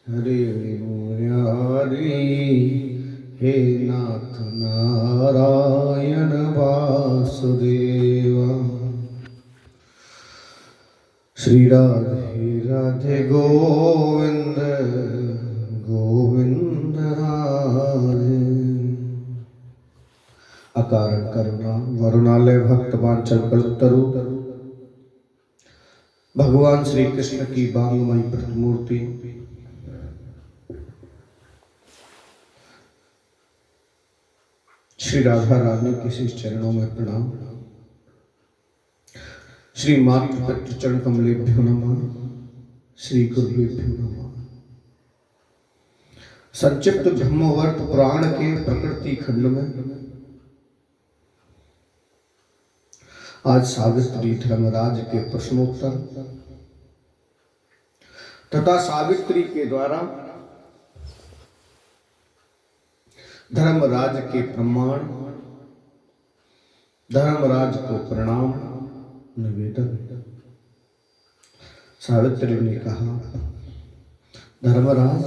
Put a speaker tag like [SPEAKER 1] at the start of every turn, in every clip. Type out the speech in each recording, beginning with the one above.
[SPEAKER 1] हरे मुरारी हे नाथ नारायण वासुदेवा। श्री राधे राधे गोविंद गोविंद राधे। अकारण करुणा वरुणालय भक्त वांछल कल्पतरु भगवान श्री कृष्ण की बांगमयी प्रतिमूर्ति श्री राधा रानी के श्री चरणों में प्रणाम। श्री मातृ पितृ चरण कमलेभ्यो नमः। श्री गुरुभ्यो नमः। संक्षिप्त ब्रह्मवर्त पुराण के प्रकृति खंड में आज सावित्री धर्मराज के प्रश्नोत्तर तथा सावित्री के द्वारा धर्मराज के प्रमाण, धर्मराज को प्रणाम निवेदन। सावित्री ने कहा, धर्मराज,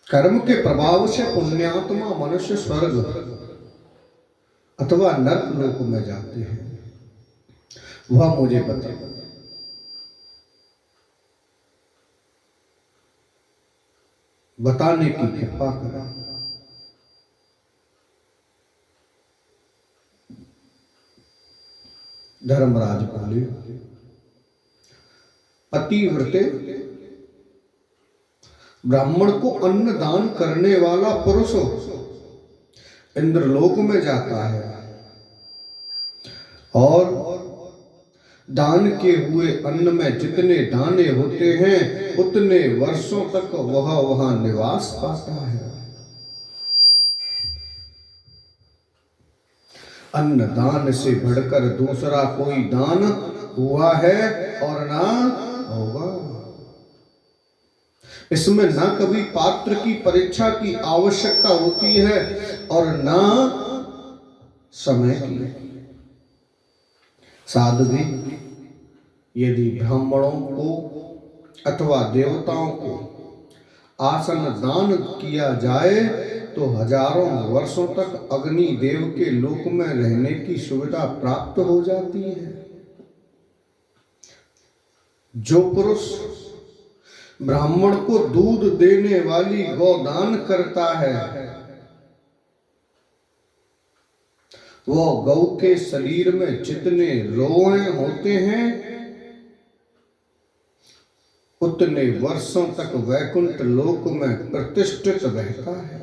[SPEAKER 1] कर्म के प्रभाव से पुण्यात्मा मनुष्य स्वर्ग अथवा नरक लोक में जाते हैं, वह मुझे बताओ। बताने की कृपा करा। धर्मराज बोले, पतिव्रते ब्राह्मण को अन्न दान करने वाला पुरुष इंद्रलोक में जाता है और दान के हुए अन्न में जितने दाने होते हैं उतने वर्षों तक वह वहां निवास पाता है। अन्न दान से बढ़कर दूसरा कोई दान हुआ है और ना होगा। इसमें ना कभी पात्र की परीक्षा की आवश्यकता होती है और ना समय की। साध्वी, यदि ब्राह्मणों को अथवा देवताओं को आसन दान किया जाए तो हजारों वर्षों तक अग्नि देव के लोक में रहने की सुविधा प्राप्त हो जाती है। जो पुरुष ब्राह्मण को दूध देने वाली गौदान करता है वो गौ के शरीर में जितने रोए होते हैं उतने वर्षों तक वैकुंठ लोक में प्रतिष्ठित रहता है।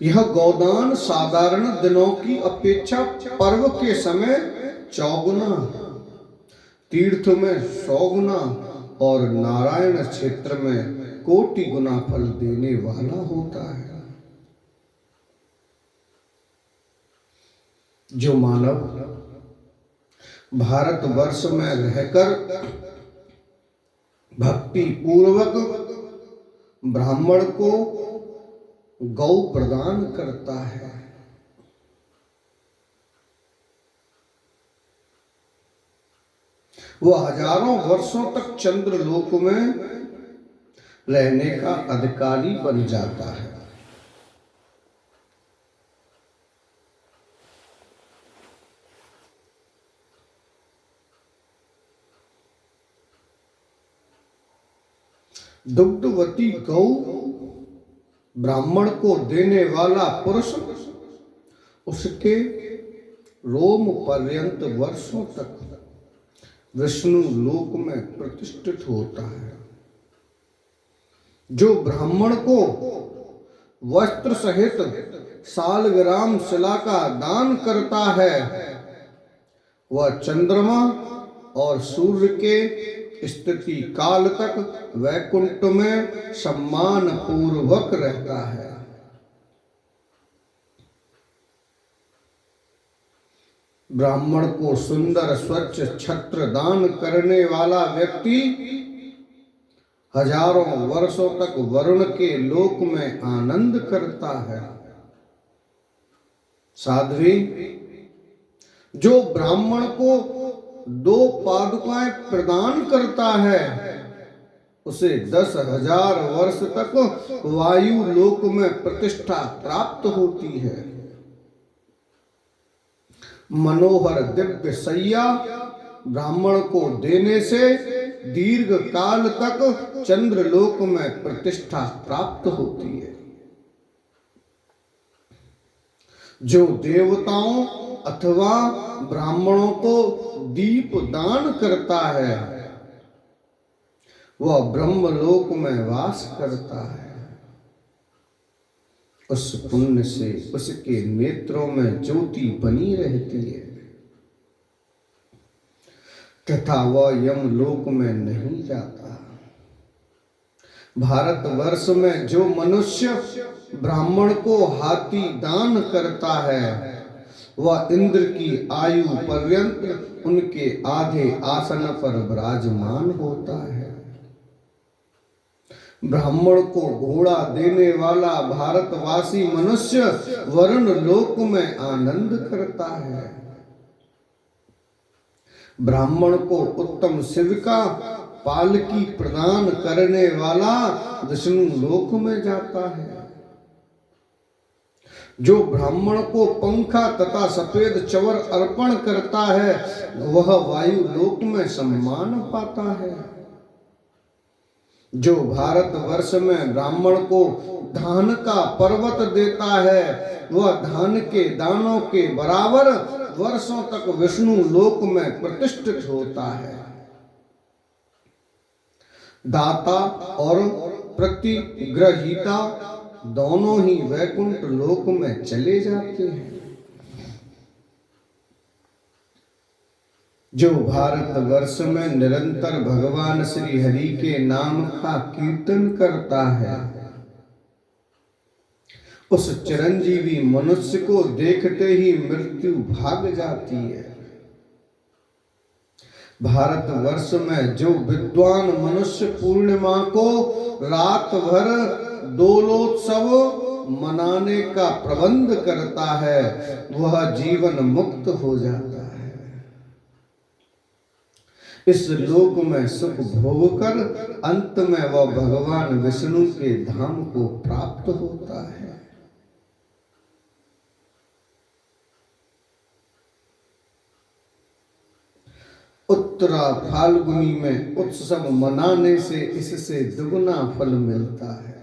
[SPEAKER 1] यह गौदान साधारण दिनों की अपेक्षा पर्व के समय 4 गुना, तीर्थ में 100 गुना और नारायण क्षेत्र में कोटि गुना फल देने वाला होता है। जो मानव भारतवर्ष में रहकर भक्ति पूर्वक ब्राह्मण को गौ प्रदान करता है वह हजारों वर्षों तक चंद्रलोक में रहने का अधिकारी बन जाता है। दुग्धवती गौ ब्राह्मण को देने वाला पुरुष उसके रोम पर्यंत वर्षों तक विष्णु लोक में प्रतिष्ठित होता है। जो ब्राह्मण को वस्त्र सहित सालग्राम शिला का दान करता है वह चंद्रमा और सूर्य के स्थिति काल तक वैकुंठ में सम्मान पूर्वक रहता है। ब्राह्मण को सुंदर स्वच्छ छत्र दान करने वाला व्यक्ति हजारों वर्षों तक वरुण के लोक में आनंद करता है। साध्वी, जो ब्राह्मण को 2 पादुकाएं प्रदान करता है उसे 10,000 वर्ष तक वायु लोक में प्रतिष्ठा प्राप्त होती है। मनोहर दिव्य सैया ब्राह्मण को देने से दीर्घ काल तक चंद्रलोक में प्रतिष्ठा प्राप्त होती है। जो देवताओं अथवा ब्राह्मणों को दीप दान करता है वह ब्रह्मलोक में वास करता है। उस पुण्य से उसके नेत्रों में ज्योति बनी रहती है तथा वह यमलोक में नहीं जाता। भारतवर्ष में जो मनुष्य ब्राह्मण को हाथी दान करता है वह इंद्र की आयु पर्यंत उनके आधे आसन पर विराजमान होता है। ब्राह्मण को घोड़ा देने वाला भारतवासी मनुष्य वरुण लोक में आनंद करता है। ब्राह्मण को उत्तम शिविका पालकी प्रदान करने वाला विष्णु लोक में जाता है। जो ब्राह्मण को पंखा तथा सफेद चवर अर्पण करता है वह वायु लोक में सम्मान पाता है। जो भारतवर्ष में ब्राह्मण को धान का पर्वत देता है वह धान के दानों के बराबर वर्षों तक विष्णु लोक में प्रतिष्ठित होता है। दाता और प्रतिग्रहीता दोनों ही वैकुंठ लोक में चले जाते हैं। जो भारतवर्ष में निरंतर भगवान श्री हरि के नाम का कीर्तन करता है उस चिरंजीवी मनुष्य को देखते ही मृत्यु भाग जाती है। भारतवर्ष में जो विद्वान मनुष्य पूर्णिमा को रात भर दोलोत्सव मनाने का प्रबंध करता है वह जीवन मुक्त हो जाता है। इस लोक में सुख भोग कर अंत में वह भगवान विष्णु के धाम को प्राप्त होता है। उत्तरा फाल्गुनी में उत्सव मनाने से इससे दुगना फल मिलता है।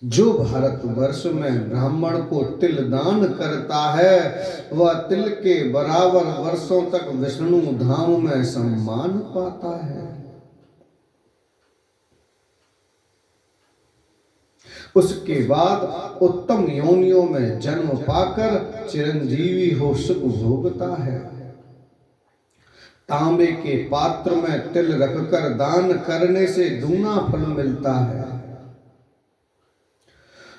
[SPEAKER 1] जो भारतवर्ष में ब्राह्मण को तिल दान करता है वह तिल के बराबर वर्षों तक विष्णु धाम में सम्मान पाता है। उसके बाद उत्तम योनियों में जन्म पाकर चिरंजीवी हो सुख भोगता है। तांबे के पात्र में तिल रखकर दान करने से दूना फल मिलता है।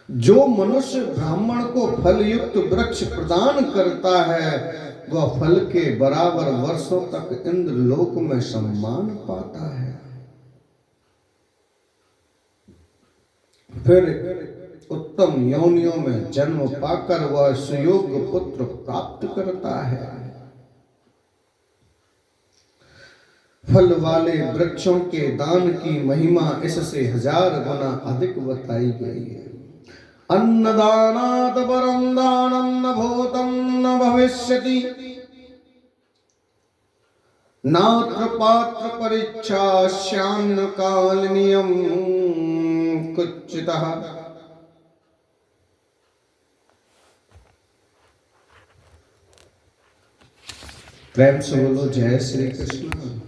[SPEAKER 1] जो मनुष्य ब्राह्मण को फल युक्त वृक्ष प्रदान करता है वह फल के बराबर वर्षों तक इंद्र लोक में सम्मान पाता है। फिर उत्तम योनियों में जन्म पाकर वह सुयोग्य पुत्र प्राप्त करता है। फल वाले वृक्षों के दान की महिमा इससे 1000 गुना अधिक बताई गई है। अन्नदानात् परं दानं न भूतं न भविष्यति नात्र पात्र परीक्षास्यान्न कालनीयं कुच्चितः। प्रेम से बोलो जय श्री कृष्ण।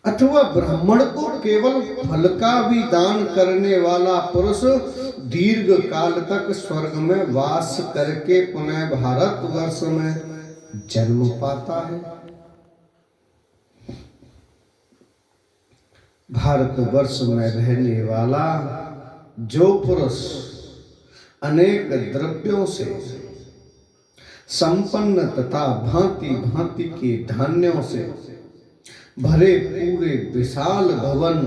[SPEAKER 1] अथवा ब्राह्मण को केवल फल का भी दान करने वाला पुरुष दीर्घ काल तक स्वर्ग में वास करके पुनः भारतवर्ष में जन्म पाता है। भारतवर्ष में रहने वाला जो पुरुष अनेक द्रव्यों से संपन्न तथा भांति भांति के धान्यों से भरे पूरे विशाल भवन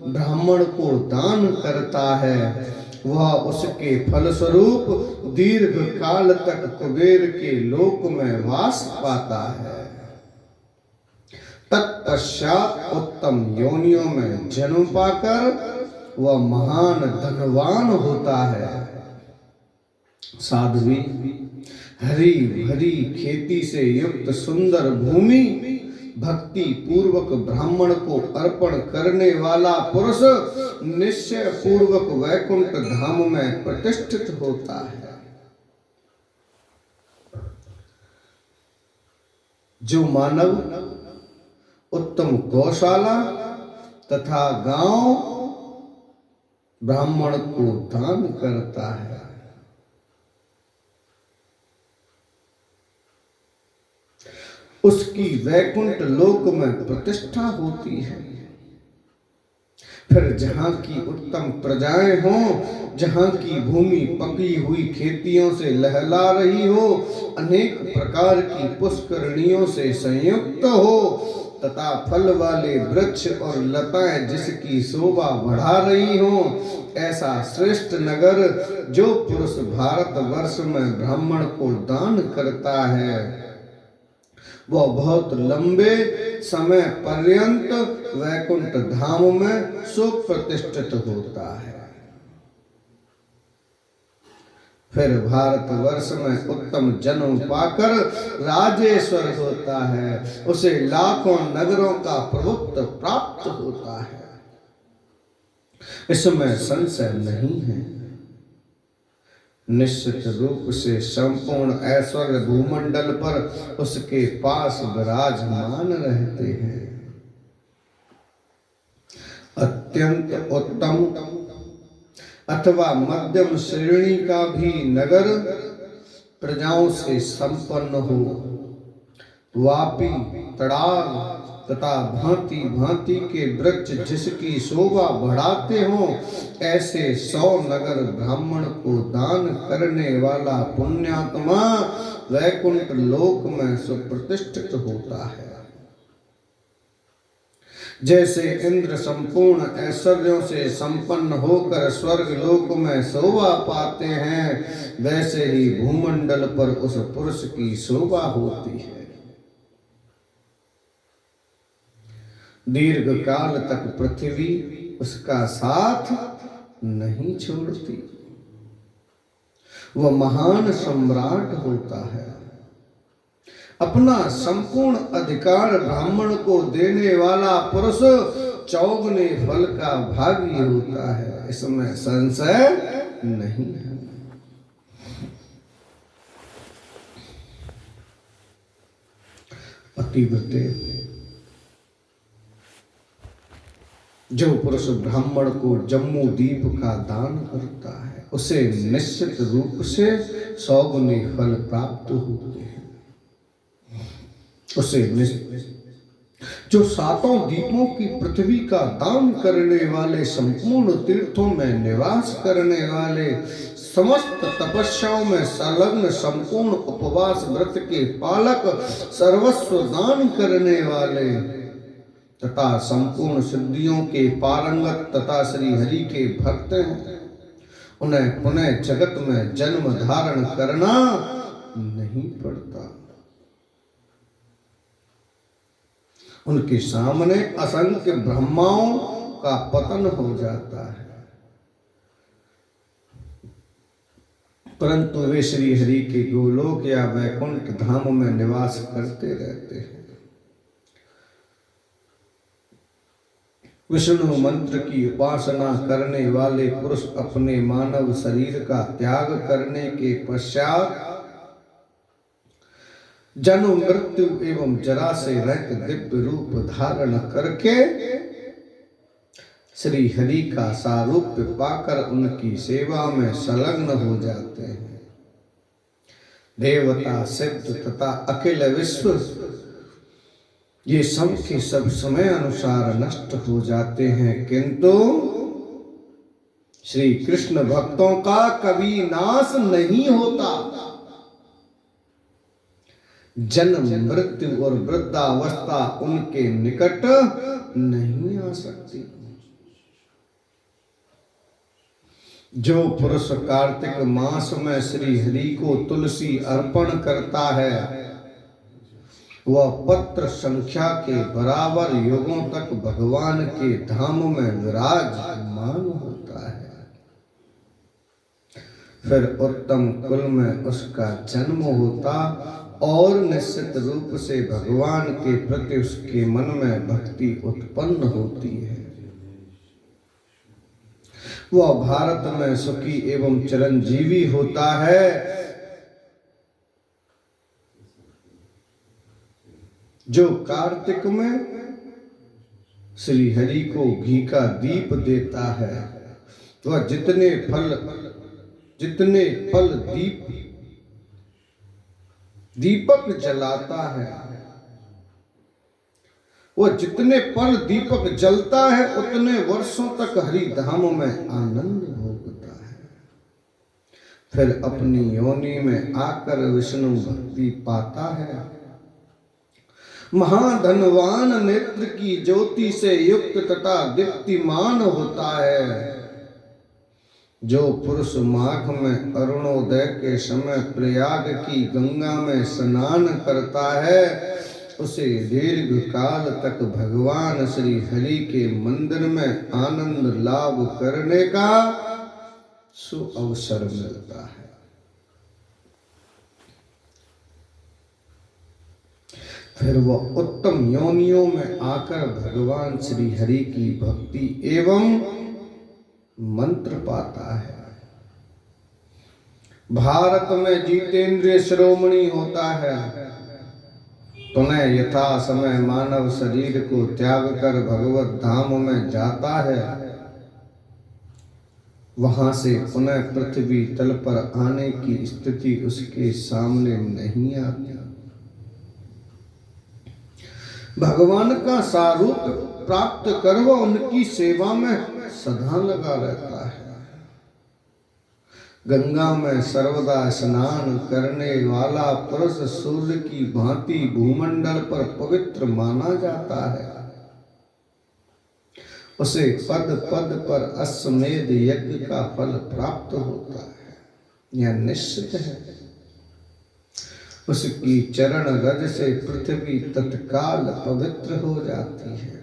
[SPEAKER 1] ब्राह्मण को दान करता है वह उसके फलस्वरूप दीर्घ काल तक कुबेर के लोक में वास पाता है। तत्पश्चात उत्तम योनियों में जन्म पाकर वह महान धनवान होता है। साध्वी, हरी भरी खेती से युक्त सुंदर भूमि भक्ति पूर्वक ब्राह्मण को अर्पण करने वाला पुरुष निश्चय पूर्वक वैकुंठ धाम में प्रतिष्ठित होता है। जो मानव उत्तम गौशाला तथा गांव ब्राह्मण को दान करता है, उसकी वैकुंठ लोक में प्रतिष्ठा होती है। फिर जहां की उत्तम प्रजाएं हों, जहां की भूमि पकी हुई खेतियों से लहला रही हो, अनेक प्रकार की पुष्करणियों से संयुक्त हो तथा फल वाले वृक्ष और लताएं जिसकी शोभा बढ़ा रही हो, ऐसा श्रेष्ठ नगर जो पुरुष भारतवर्ष में ब्राह्मण को दान करता है, वह बहुत लंबे समय पर्यंत वैकुंठ धाम में सुप्रतिष्ठित होता है। फिर भारतवर्ष में उत्तम जन्म पाकर राजेश्वर होता है, उसे लाखों नगरों का प्रभुत्व प्राप्त होता है, इसमें संशय नहीं है। निश्चित रूप से संपूर्ण ऐश्वर्य भूमंडल पर उसके पास विराजमान रहते हैं। अत्यंत उत्तम अथवा मध्यम श्रेणी का भी नगर प्रजाओं से संपन्न हो, वापी तड़ाग तथा भांति भांति के वृक्ष जिसकी शोभा बढ़ाते हों, ऐसे 100 नगर ब्राह्मण को दान करने वाला पुण्यात्मा वैकुंठ लोक में सुप्रतिष्ठित होता है। जैसे इंद्र संपूर्ण ऐश्वर्यों से संपन्न होकर स्वर्ग लोक में शोभा पाते हैं, वैसे ही भूमंडल पर उस पुरुष की शोभा होती है। दीर्घ काल तक पृथ्वी उसका साथ नहीं छोड़ती, वह महान सम्राट होता है। अपना संपूर्ण अधिकार ब्राह्मण को देने वाला पुरुष चौगुने फल का भागी होता है, इसमें संशय नहीं है। पतिव्रते, जो पुरुष ब्राह्मण को जम्मू दीप का दान करता है, उसे निश्चित रूप से 100 गुने फल प्राप्त होते हैं। उसे जो 7 दीपों की पृथ्वी का दान करने वाले, संपूर्ण तीर्थों में निवास करने वाले, समस्त तपस्याओं में संलग्न, संपूर्ण उपवास व्रत के पालक, सर्वस्व दान करने वाले तथा संपूर्ण सिद्धियों के पारंगत तथा श्री हरि के भक्त हैं, उन्हें पुनः जगत में जन्म धारण करना नहीं पड़ता। उनके सामने असंख्य ब्रह्माओं का पतन हो जाता है, परंतु वे श्री हरि के गोलोक या वैकुंठ धाम में निवास करते रहते हैं। विष्णु मंत्र की उपासना करने वाले पुरुष अपने मानव शरीर का त्याग करने के पश्चात जन्म मृत्यु एवं जरा से रहित दिव्य रूप धारण करके श्री हरि का सारूप्य पाकर उनकी सेवा में संलग्न हो जाते हैं। देवता, सिद्ध तथा अखिल विश्व ये सब के सब समय अनुसार नष्ट हो जाते हैं, किंतु श्री कृष्ण भक्तों का कभी नाश नहीं होता। जन्म मृत्यु और वृद्धावस्था उनके निकट नहीं आ सकती। जो पुरुष कार्तिक मास में श्री हरि को तुलसी अर्पण करता है वह पत्र संख्या के बराबर युगों तक भगवान के धाम में विराजमान होता है। फिर उत्तम कुल में उसका जन्म होता और निश्चित रूप से भगवान के प्रति उसके मन में भक्ति उत्पन्न होती है। वह भारत में सुखी एवं चिरंजीवी होता है। जो कार्तिक में श्री हरि को घी का दीप देता है वह जितने फल दीपक जलाता है, वह जितने पल दीपक जलता है उतने वर्षों तक हरि धाम में आनंद भोगता है। फिर अपनी योनि में आकर विष्णु भक्ति पाता है। महाधनवान नेत्र की ज्योति से युक्त तथा दीप्तिमान होता है। जो पुरुष माघ में अरुणोदय के समय प्रयाग की गंगा में स्नान करता है उसे दीर्घ काल तक भगवान श्री हरि के मंदिर में आनंद लाभ करने का सुअवसर मिलता है। फिर वह उत्तम योनियों में आकर भगवान श्री हरि की भक्ति एवं मंत्र पाता है। भारत में जितेंद्रिय शिरोमणि होता है। पुनः यथा समय मानव शरीर को त्याग कर भगवत धाम में जाता है। वहां से पुनः पृथ्वी तल पर आने की स्थिति उसके सामने नहीं आती। भगवान का सारूप प्राप्त कर वह उनकी सेवा में सदा लगा रहता है। गंगा में सर्वदा स्नान करने वाला पुरुष सूर्य की भांति भूमंडल पर पवित्र माना जाता है। उसे पद पद पर अश्वमेध यज्ञ का फल प्राप्त होता है, यह निश्चित है। उसकी चरण रज से पृथ्वी तत्काल पवित्र हो जाती है।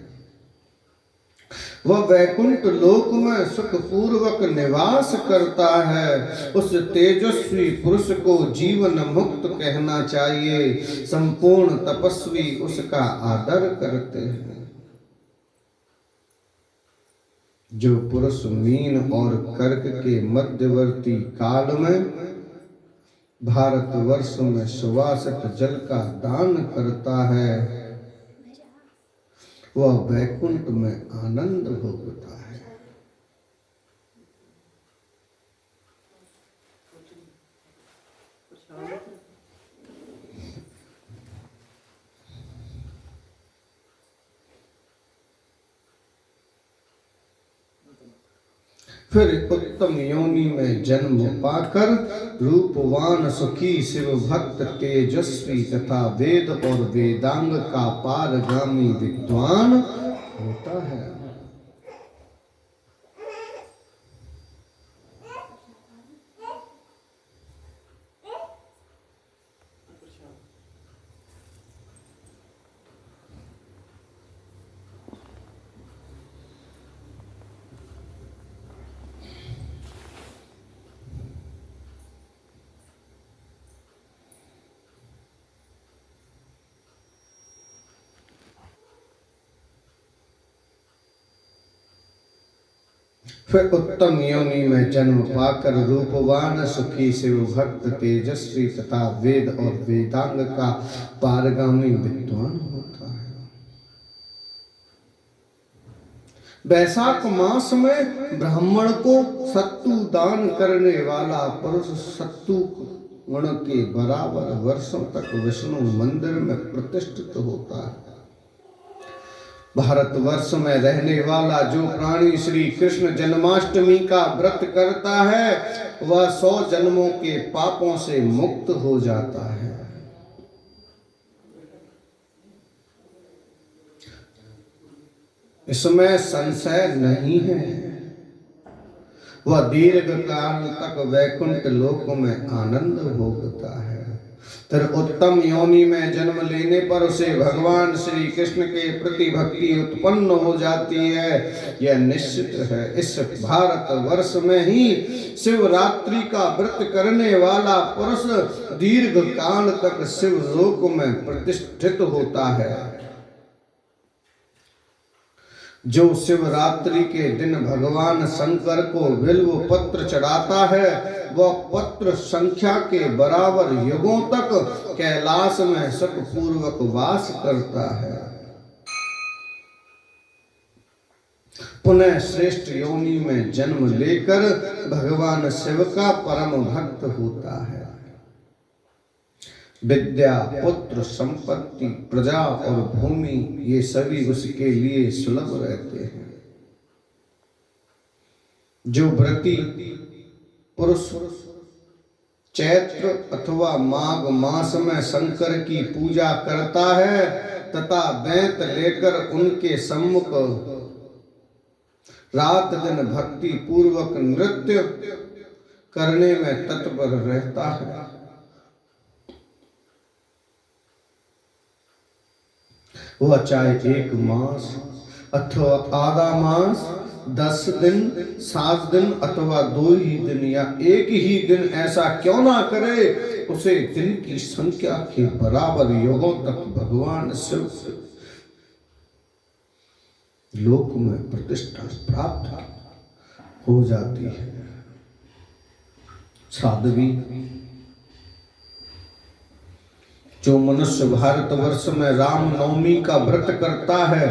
[SPEAKER 1] वह वैकुंठ लोक में सुख पूर्वक निवास करता है। उस तेजस्वी पुरुष को जीवन मुक्त कहना चाहिए। संपूर्ण तपस्वी उसका आदर करते हैं। जो पुरुष मीन और कर्क के मध्यवर्ती काल में भारतवर्ष में सुवासित जल का दान करता है वह वैकुंठ में आनंद भोगता है। फिर उत्तम योनि में जन्म पाकर रूपवान सुखी शिव भक्त तेजस्वी तथा वेद और वेदांग का पारगामी विद्वान होता है। फिर उत्तम योनि में जन्म पाकर रूपवान सुखी शिव भक्त तेजस्वी तथा वेद और वेदांग का पारगामी विद्वान होता है। वैशाख मास में ब्राह्मण को सत्तू दान करने वाला पुरुष सत्तू गुण के बराबर वर्षों तक विष्णु मंदिर में प्रतिष्ठित होता है। भारतवर्ष में रहने वाला जो प्राणी श्री कृष्ण जन्माष्टमी का व्रत करता है वह 100 जन्मों के पापों से मुक्त हो जाता है। इसमें संशय नहीं है। वह दीर्घ काल तक वैकुंठ लोक में आनंद भोगता है। फिर उत्तम योनि में जन्म लेने पर उसे भगवान श्री कृष्ण के प्रति भक्ति उत्पन्न हो जाती है, यह निश्चित है। इस भारत वर्ष में ही शिवरात्रि का व्रत करने वाला पुरुष दीर्घ काल तक शिव लोक में प्रतिष्ठित होता है। जो शिवरात्रि के दिन भगवान शंकर को बिल्व पत्र चढ़ाता है, वह पत्र संख्या के बराबर युगों तक कैलाश में सुखपूर्वक वास करता है। पुनः श्रेष्ठ योनि में जन्म लेकर भगवान शिव का परम भक्त होता है। विद्या, पुत्र, संपत्ति, प्रजा और भूमि ये सभी उसके लिए सुलभ रहते हैं। जो व्रती पुरुष चैत्र अथवा माघ मास में शंकर की पूजा करता है तथा बेंत लेकर उनके सम्मुख रात दिन भक्ति पूर्वक नृत्य करने में तत्पर रहता है, वह चाहे 1 मास अथवा आधा मास, 10 दिन, 7 दिन अथवा 2 ही दिन या 1 ही दिन ऐसा क्यों ना करे, उसे दिन की संख्या के बराबर युगों तक भगवान शिव लोक में प्रतिष्ठा प्राप्त हो जाती है। साध्वी, जो मनुष्य भारतवर्ष में रामनवमी का व्रत करता है,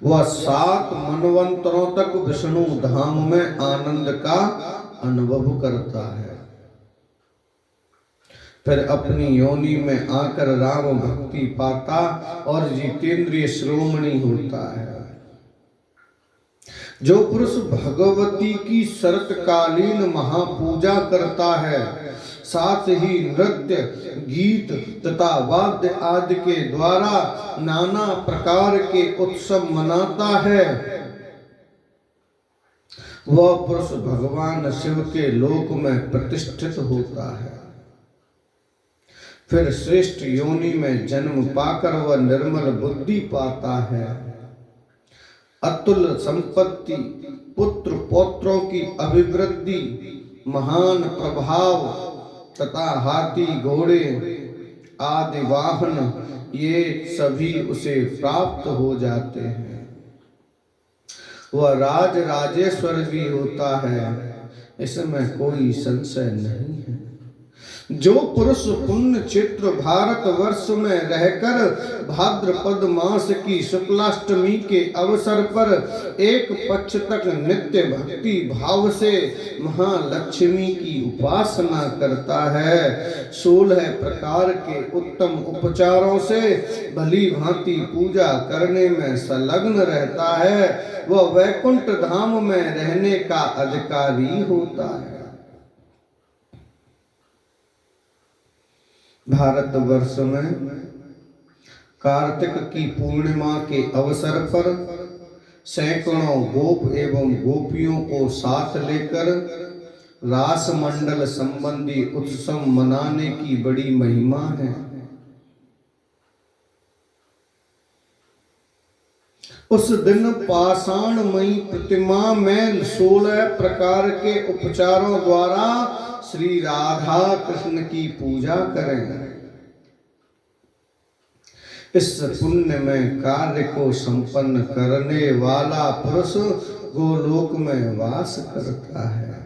[SPEAKER 1] वह 7 मनवंतरों तक विष्णु धाम में आनंद का अनुभव करता है। फिर अपनी योनि में आकर राम भक्ति पाता और जितेंद्रिय श्रोमणी होता है। जो पुरुष भगवती की शरतकालीन महापूजा करता है, साथ ही नृत्य, गीत तथा वाद्य आदि के द्वारा नाना प्रकार के उत्सव मनाता है, वह पुरुष भगवान शिव के लोक में प्रतिष्ठित होता है। फिर श्रेष्ठ योनि में जन्म पाकर वह निर्मल बुद्धि पाता है। अतुल संपत्ति, पुत्र पौत्रों की अभिवृद्धि, महान प्रभाव तथा हाथी घोड़े आदि वाहन ये सभी उसे प्राप्त हो जाते हैं। वह राज राजेश्वर भी होता है, इसमें कोई संशय नहीं है। जो पुरुष पुण्य क्षेत्र भारत वर्ष में रहकर भाद्रपद मास की शुक्लाष्टमी के अवसर पर एक पक्ष तक नित्य भक्ति भाव से महालक्ष्मी की उपासना करता है, 16 प्रकार के उत्तम उपचारों से भली भांति पूजा करने में संलग्न रहता है, वह वैकुंठ धाम में रहने का अधिकारी होता है। भारतवर्ष में कार्तिक की पूर्णिमा के अवसर पर सैकड़ों गोप एवं गोपियों को साथ लेकर रास मंडल संबंधी उत्सव मनाने की बड़ी महिमा है। उस दिन पाषाणमयी प्रतिमा में 16 प्रकार के उपचारों द्वारा श्री राधा कृष्ण की पूजा करें। इस पुण्य में कार्य को संपन्न करने वाला पुरुष गोलोक में वास करता है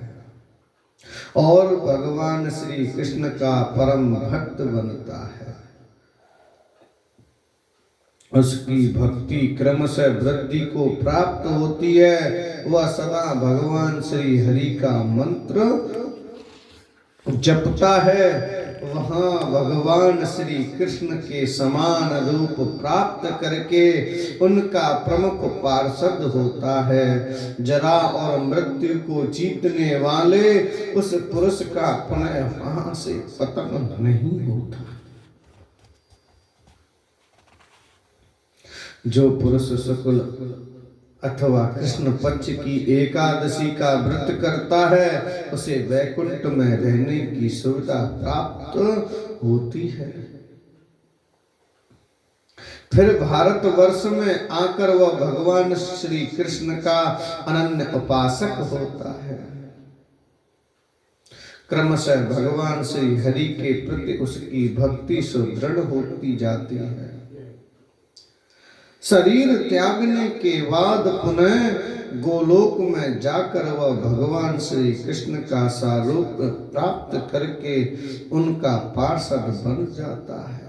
[SPEAKER 1] और भगवान श्री कृष्ण का परम भक्त बनता है। उसकी भक्ति क्रम से वृद्धि को प्राप्त होती है। वह सदा भगवान श्री हरि का मंत्र जपता है। वहां भगवान श्री कृष्ण के समान रूप प्राप्त करके उनका प्रमुख पार्षद होता है। जरा और मृत्यु को जीतने वाले उस पुरुष का पुनः वहां से पतन नहीं होता। जो पुरुष शुक्ल अथवा कृष्ण पक्ष की एकादशी का व्रत करता है उसे वैकुंठ में रहने की सुविधा प्राप्त होती है। फिर भारतवर्ष में आकर वह भगवान श्री कृष्ण का अनन्य उपासक होता है। क्रमशः भगवान श्री हरि के प्रति उसकी भक्ति सुदृढ़ होती जाती है। शरीर त्यागने के बाद पुनः गोलोक में जाकर वह भगवान श्री कृष्ण का सारूप प्राप्त करके उनका पार्षद बन जाता है।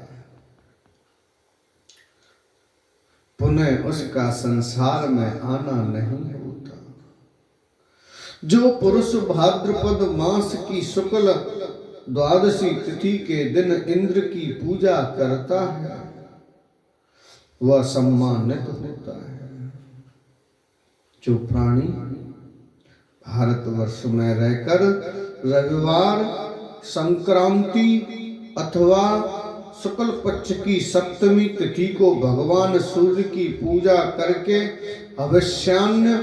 [SPEAKER 1] पुनः उसका संसार में आना नहीं होता। जो पुरुष भाद्रपद मास की शुक्ल द्वादशी तिथि के दिन इंद्र की पूजा करता है वह सम्मानित होता है। जो प्राणी भारतवर्ष में रहकर रविवार, संक्रांति अथवा शुक्ल पक्ष की सप्तमी तिथि को भगवान सूर्य की पूजा करके अवश्यान्य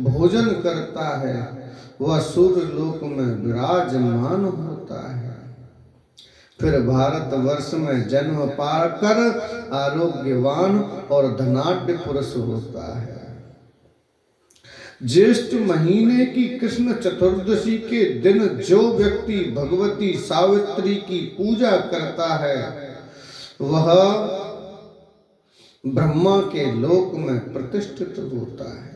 [SPEAKER 1] भोजन करता है वह सूर्य लोक में विराजमान होता है। फिर भारतवर्ष में जन्म पाकर आरोग्यवान और धनाढ्य पुरुष होता है। ज्येष्ठ महीने की कृष्ण चतुर्दशी के दिन जो व्यक्ति भगवती सावित्री की पूजा करता है वह ब्रह्मा के लोक में प्रतिष्ठित होता है।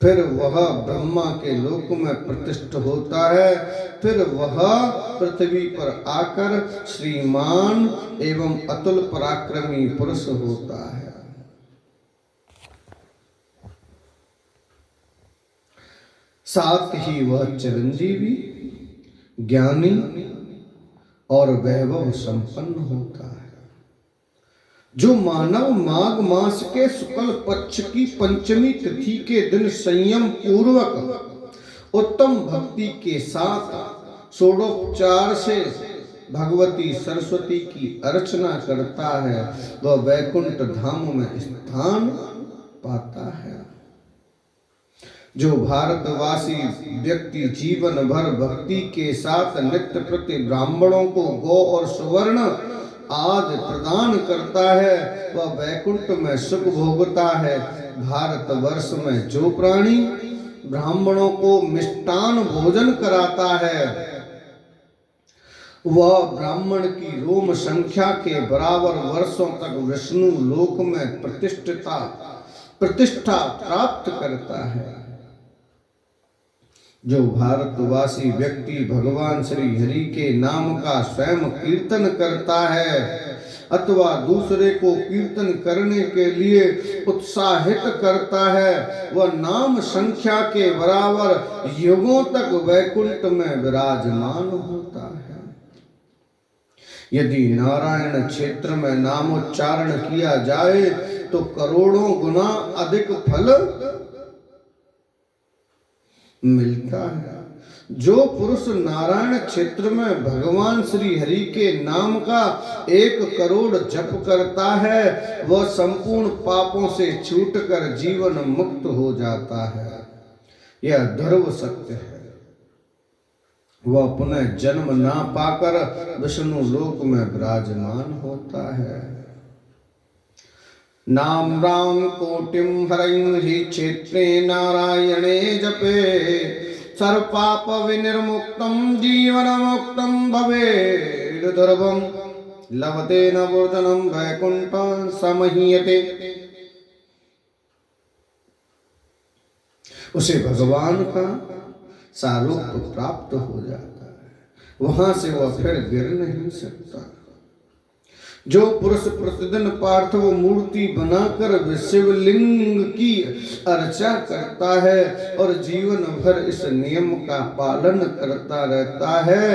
[SPEAKER 1] फिर वह ब्रह्मा के लोक में प्रतिष्ठित होता है। फिर वह पृथ्वी पर आकर श्रीमान एवं अतुल पराक्रमी पुरुष होता है। साथ ही वह चिरंजीवी, ज्ञानी और वैभव संपन्न होता है। जो मानव माघ मास के शुक्ल पक्ष की पंचमी तिथि के दिन संयम पूर्वक उत्तम भक्ति के साथ षोडोपचार से भगवती सरस्वती की अर्चना करता है वह वैकुंठ धाम में स्थान पाता है। जो भारतवासी व्यक्ति जीवन भर भक्ति के साथ नित्य प्रति ब्राह्मणों को गौ और सुवर्ण आदि प्रदान करता है वह वैकुंठ में सुख भोगता है। भारतवर्ष में जो प्राणी ब्राह्मणों को मिष्टान भोजन कराता है वह ब्राह्मण की रोम संख्या के बराबर वर्षों तक विष्णु लोक में प्रतिष्ठा प्राप्त करता है। जो भारतवासी व्यक्ति भगवान श्री हरि के नाम का स्वयं कीर्तन करता है अथवा दूसरे को कीर्तन करने के लिए उत्साहित करता है वह नाम संख्या के बराबर युगों तक वैकुंठ में विराजमान होता है। यदि नारायण क्षेत्र में नामोच्चारण किया जाए तो करोड़ों गुना अधिक फल मिलता है। जो पुरुष नारायण क्षेत्र में भगवान श्री हरि के नाम का 1 करोड़ जप करता है वह संपूर्ण पापों से छूटकर जीवन मुक्त हो जाता है। यह ध्रुव सत्य है। वह पुनः जन्म ना पाकर विष्णु लोक में विराजमान होता है। नाम राम कोटिम हरं हि क्षेत्रे नारायणे जपे सर्वपाप विनिर्मुक्तं जीवन मुक्तं भवेत् ध्रुवं लभते न बुर्धनं वैकुंठं समहीयते। उसे भगवान का सारूप प्राप्त हो जाता है वहां से वह फिर गिर नहीं सकता। जो पुरुष प्रतिदिन पार्थिव मूर्ति बनाकर शिवलिंग की अर्चा करता है और जीवन भर इस नियम का पालन करता रहता है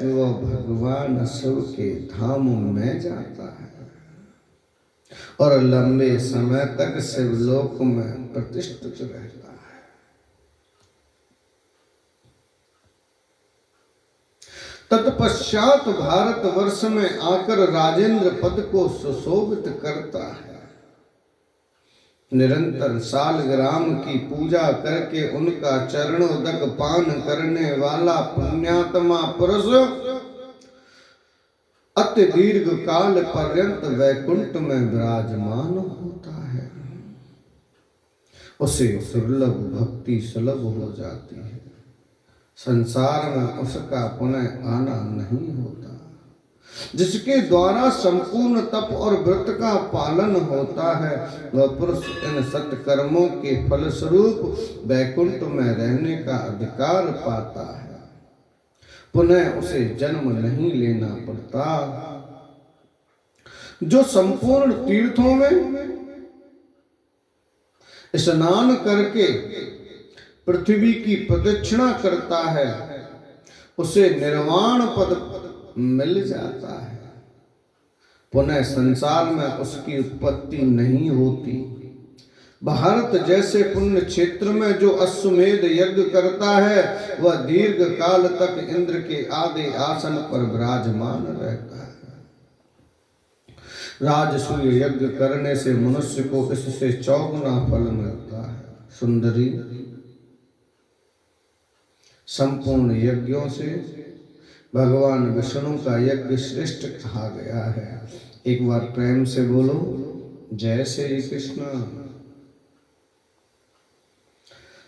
[SPEAKER 1] वह भगवान शिव के धाम में जाता है और लंबे समय तक शिवलोक में प्रतिष्ठित रहता है। तत्पश्चात भारतवर्ष में आकर राजेंद्र पद को सुशोभित करता है। निरंतर सालग्राम की पूजा करके उनका चरणोदक पान करने वाला पुण्यात्मा पुरुष अति दीर्घ काल पर्यंत वैकुंठ में विराजमान होता है। उसे दुर्लभ भक्ति सुलभ हो जाती है। संसार में उसका पुनः आना नहीं होता। जिसके द्वारा संपूर्ण तप और व्रत का पालन होता है, वह पुरुष इन सत्कर्मों के फलस्वरूप वैकुंठ में रहने का अधिकार पाता है। पुनः उसे जन्म नहीं लेना पड़ता। जो संपूर्ण तीर्थों में स्नान करके पृथ्वी की प्रदक्षिणा करता है, उसे निर्वाण पद मिल जाता है। पुनः संसार में उसकी उत्पत्ति नहीं होती। भारत जैसे पुण्य क्षेत्र में जो अश्वमेध यज्ञ करता है, वह दीर्घ काल तक इंद्र के आदि आसन पर विराजमान रहता है। राजसूय यज्ञ करने से मनुष्य को इससे चौगुना फल मिलता है। सुंदरी, संपूर्ण यज्ञों से भगवान विष्णु का यज्ञ श्रेष्ठ कहा गया है। एक बार प्रेम से बोलो, जय श्री कृष्ण।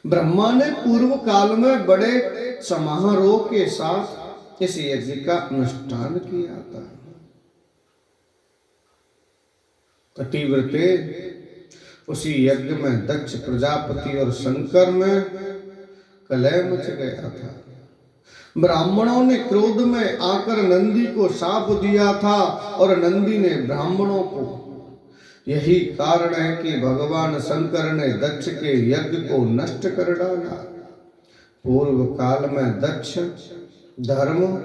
[SPEAKER 1] ब्रह्मा ने पूर्व काल में बड़े समारोह के साथ इस यज्ञ का अनुष्ठान किया था। पतिव्रते उसी यज्ञ में दक्ष प्रजापति और शंकर में कलह मच गया था। ब्राह्मणों ने क्रोध में आकर नंदी को शाप दिया था और नंदी ने ब्राह्मणों को। यही कारण है कि भगवान शंकर ने दक्ष के यज्ञ को नष्ट कर डाला। पूर्व काल में दक्ष, धर्म,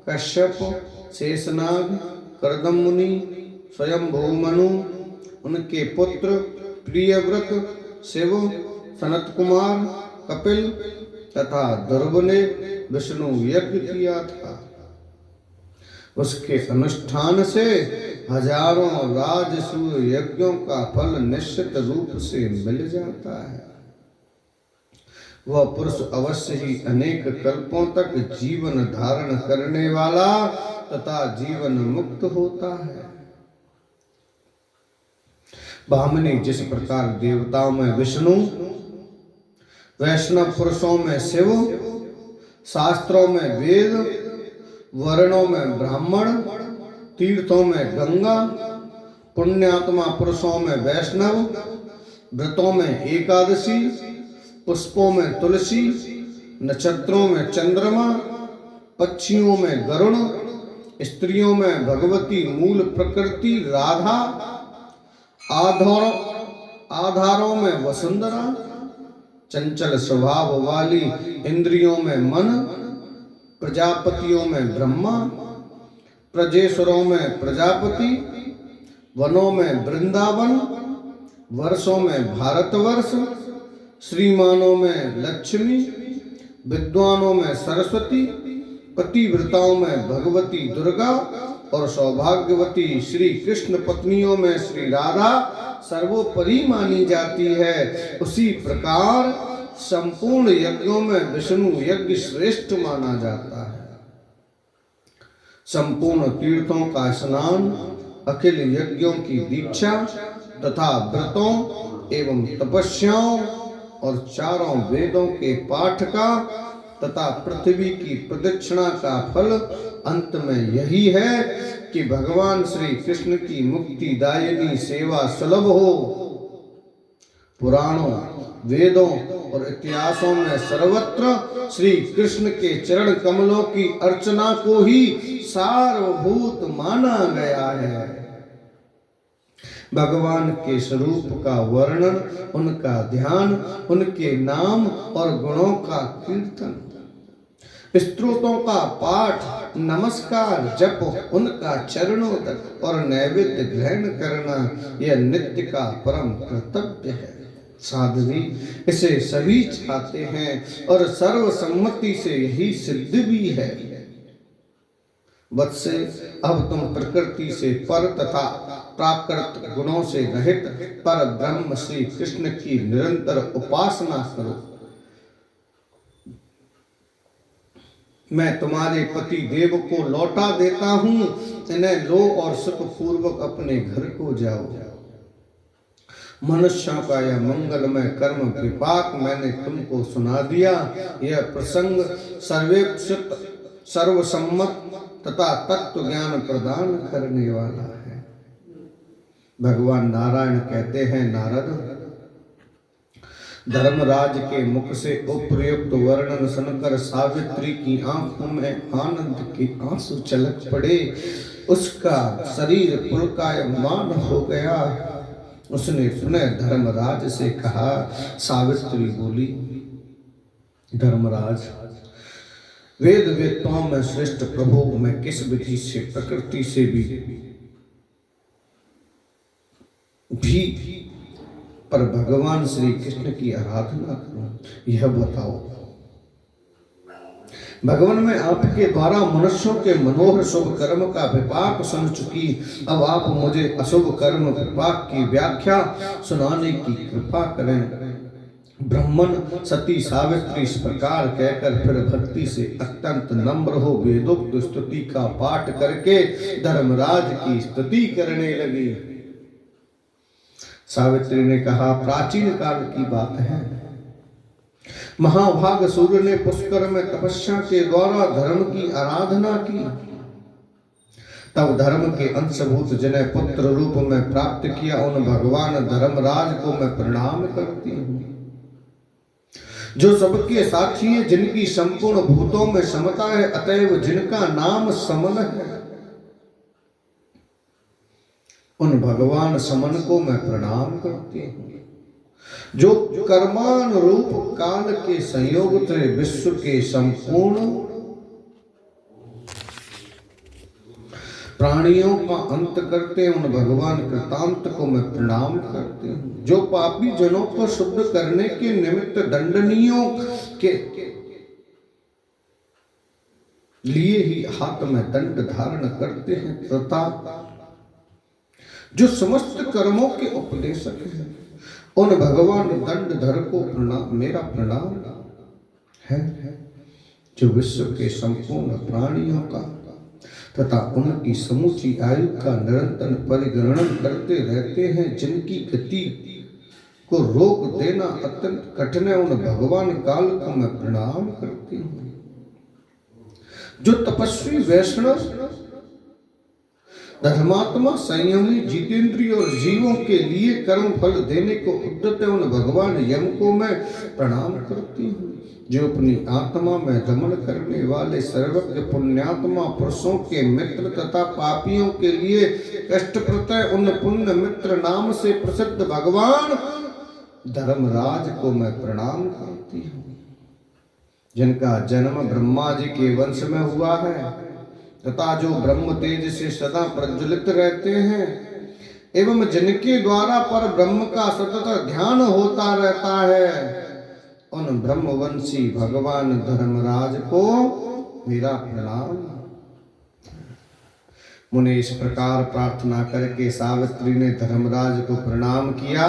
[SPEAKER 1] कश्यप, शेषनाग, कर्दम मुनि, स्वयंभू मनु, उनके पुत्र प्रियव्रत, शिव, सनत कुमार, कपिल तथा ध्रुव ने विष्णु यज्ञ किया था। उसके अनुष्ठान से हजारों राजसूय यज्ञों का फल निश्चित रूप से मिल जाता है। वह पुरुष अवश्य ही अनेक कल्पों तक जीवन धारण करने वाला तथा जीवन मुक्त होता है। भामिनी जिस प्रकार देवताओं में विष्णु, वैष्णव पुरुषों में शिव, शास्त्रों में वेद, वर्णों में ब्राह्मण, तीर्थों में गंगा, पुण्यात्मा पुरुषों में वैष्णव, व्रतों में एकादशी, पुष्पों में तुलसी, नक्षत्रों में चंद्रमा, पक्षियों में गरुड़, स्त्रियों में भगवती मूल प्रकृति राधा, आधारों में वसुंधरा, चंचल स्वभाव वाली इंद्रियों में मन, प्रजापतियों में ब्रह्मा, प्रजेश्वरों में प्रजापति, वनों में वृंदावन, वर्षों में भारतवर्ष, श्रीमानों में लक्ष्मी, विद्वानों में सरस्वती, पतिव्रताओं में भगवती दुर्गा और सौभाग्यवती श्री कृष्ण पत्नियों में श्री राधा सर्वोपरि मानी जाती है। उसी प्रकार संपूर्ण यज्ञों में विष्णु यज्ञ श्रेष्ठ माना जाता है। संपूर्ण तीर्थों का स्नान, अखिल यज्ञों की दीक्षा तथा व्रतों एवं तपस्याओं और चारों वेदों के पाठ का तथा पृथ्वी की प्रदक्षिणा का फल अंत में यही है कि भगवान श्री कृष्ण की मुक्तिदायिनी सेवा सुलभ हो। पुराणों, वेदों और इतिहासों में सर्वत्र श्री कृष्ण के चरण कमलों की अर्चना को ही सारभूत माना गया है। भगवान के स्वरूप का वर्णन, उनका ध्यान, उनके नाम और गुणों का कीर्तन, स्तोत्रों का पाठ, नमस्कार, जप, उनका चरणोदक और नैवेद्य ग्रहण करना यह नित्य का परम कर्तव्य है। साध्वी इसे सभी चाहते हैं और सर्वसम्मति से यही सिद्ध भी है। वत्से, अब तुम प्रकृति से पर तथा प्राकृत गुणों से रहित पर ब्रह्म श्री कृष्ण की निरंतर उपासना करो। मैं तुम्हारे पति देव को लौटा देता हूं, इन्हें लो और सुख पूर्वक अपने घर को जाओ। मनुष्यों का यह मंगलमय कर्म विपाक मैंने तुमको सुना दिया। यह प्रसंग सर्वेक्षित सर्वसम्मत तथा तत्व ज्ञान प्रदान करने वाला है। भगवान नारायण कहते हैं, नारद, धर्मराज के मुख से उपर्युक्त वर्णन सुनकर सावित्री की आंखों में आनंद के आंसू छलक पड़े। उसका शरीर पुलकायमान हो गया। उसने पुनः धर्मराज से कहा। सावित्री बोली, धर्मराज, वेद वेत्ताओं में श्रेष्ठ प्रभु, मैं किस विधि से प्रकृति से भी पर भगवान श्री कृष्ण की आराधना करूं, यह बताओ। भगवान, मैं आपके द्वारा मनुष्यों के मनोहर शुभ कर्म का विपाक सुन चुकी। अब आप मुझे अशुभ कर्म विपाक की व्याख्या सुनाने की कृपा करें। ब्राह्मण सती सावित्री इस प्रकार कहकर फिर भक्ति से अत्यंत नम्र हो वेदोक्त स्तुति का पाठ करके धर्मराज की स्तुति करने लगी। सावित्री ने कहा, प्राचीन काल की बात है। महाभाग सूर्य ने पुष्कर में तपस्या के द्वारा धर्म की आराधना की। तब धर्म के अंशभूत जिन्हें पुत्र रूप में प्राप्त किया, उन भगवान धर्मराज को मैं प्रणाम करती हूँ। जो सबके साथी है, जिनकी संपूर्ण भूतों में समता है, अतएव जिनका नाम समन है, उन भगवान समन को मैं प्रणाम करती हूँ। जो कर्मान रूप काल के संयोग से विश्व के संपूर्ण प्राणियों का अंत करते हैं, उन भगवान कृतांत को मैं प्रणाम करती हूँ। जो पापी जनों को शुद्ध करने के निमित्त दंडनीयों के लिए ही हाथ में दंड धारण करते हैं, तथा जो समस्त कर्मों के उपदेशक हैं, उन भगवान दंडधर को मेरा प्रणाम है। जो विश्व के संपूर्ण प्राणियों का तथा उनकी समूची आयु का निरंतर परिगणन करते रहते हैं, जिनकी गति को रोक देना अत्यंत कठिन है, उन भगवान काल को मैं प्रणाम करती हूँ। जो तपस्वी वैष्णव धर्मात्मा संयमी जितेंद्रिय और जीवों के लिए कर्म फल देने को उद्यत है, उन भगवान यम को मैं प्रणाम करती हूँ। जो अपनी आत्मा में दमन करने वाले सर्वज्ञ पुण्यात्मा पुरुषों के मित्र तथा पापियों के लिए कष्टप्रद है, उन पुण्य मित्र नाम से प्रसिद्ध भगवान धर्मराज को मैं प्रणाम करती हूँ। जिनका जन्म ब्रह्मा जी के वंश में हुआ है तथा जो ब्रह्म तेज से सदा प्रज्वलित रहते हैं, एवं जिनके द्वारा पर ब्रह्म का सतत ध्यान होता रहता है, उन ब्रह्मवंशी भगवान धर्मराज को मेरा प्रणाम। मुने इस प्रकार प्रार्थना करके सावित्री ने धर्मराज को प्रणाम किया।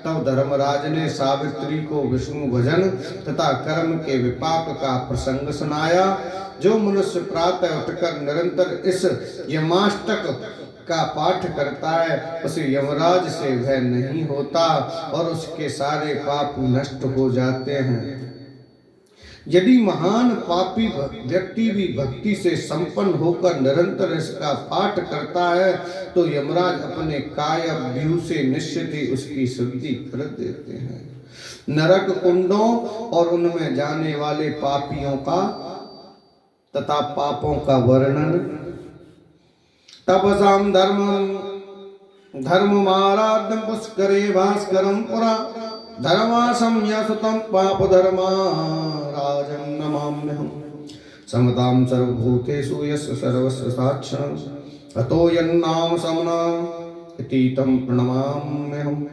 [SPEAKER 1] तब धर्मराज ने सावित्री को विष्णु भजन तथा कर्म के विपाक का प्रसंग सुनाया। जो मनुष्य प्रातः उठकर निरंतर इस यमाष्टक का पाठ करता है, उसे यमराज से भय नहीं होता और उसके सारे पाप नष्ट हो जाते हैं। यदि महान पापी व्यक्ति भी भक्ति से संपन्न होकर निरंतर इसका पाठ करता है, तो यमराज अपने काय व्यूह से निश्चित ही उसकी शुद्धि कर देते हैं। नरक कुंडों और उनमें जाने वाले पापियों का तथा पापों का वर्णन तपसाम धर्ममाराध्यं पुष्करे भास्करं पुरा धर्मासं यशतं पाप धर्माराजं नमाम्यहम्। समतां सर्वभूतेषु यस्य सर्वस्य साक्षरं अतो यन्नाम समना इति तं प्रणमाम्यहम्।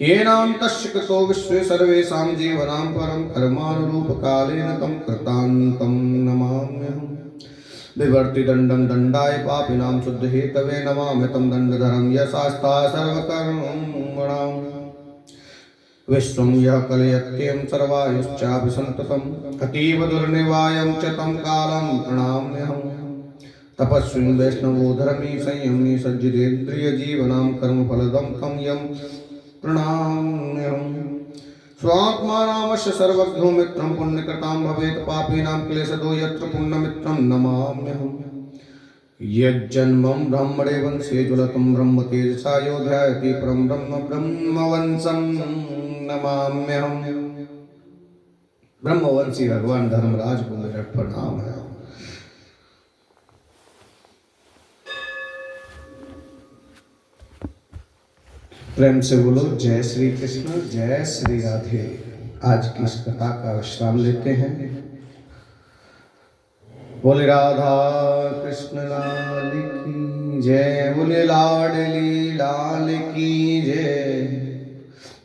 [SPEAKER 1] येनान्तस्य कृतो विश्वे सर्वेषां जीवनां परं कर्मानुरूपकालेन तं कृतान्तं नमाम्यहम्। विवर्ति दंडं दंडाय पापिनां शुद्ध हेतवे नमामि तं दंडधरं यशास्ता सर्वकर्मणां विश्वं यः कलयत्यं सर्वायुश्चापि सन्ततम् अतीव दुर्निवायं च तं कालं प्रणमाम्यहम् तपस्विन् वैष्णवो धर्मी संयमी सज्जितेन्द्रियजीवनां कर्मफलदं तं यं प्रणाम्यहम् स्वात्मारामस्य सर्वज्ञो मित्रं पुण्यकृतां भवेत् पापीनां क्लेशदो यत्र पुण्यमित्रं नमाम्यहम् यज्जन्मं ब्रह्मणे वंशे ज्वलतं ब्रह्म तेजसा यो ध्यायति परं ब्रह्म ब्रह्मवंशं नमाम्यहम्। ब्रह्मवंशी भगवान धर्मराज को मेरा प्रणाम है। प्रेम से बोलो जय श्री कृष्ण जय श्री राधे। आज की इस कथा का विश्राम लेते हैं। बोले राधा कृष्ण लाल की जय, बोले लाडली लाल की जय,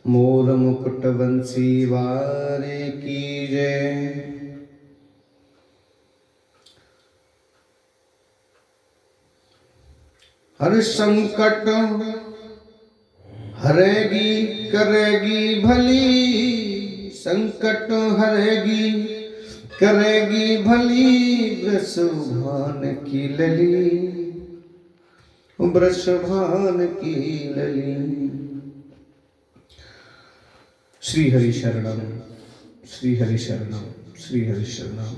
[SPEAKER 1] मोर मुकुट बंसी वारे की जय। हर संकट हरेगी करेगी भली, संकट हरेगी करेगी भली, वृषभान की लली, वृषभान की लली। श्री हरि शरणम श्री हरि शरणम श्री हरि शरणम।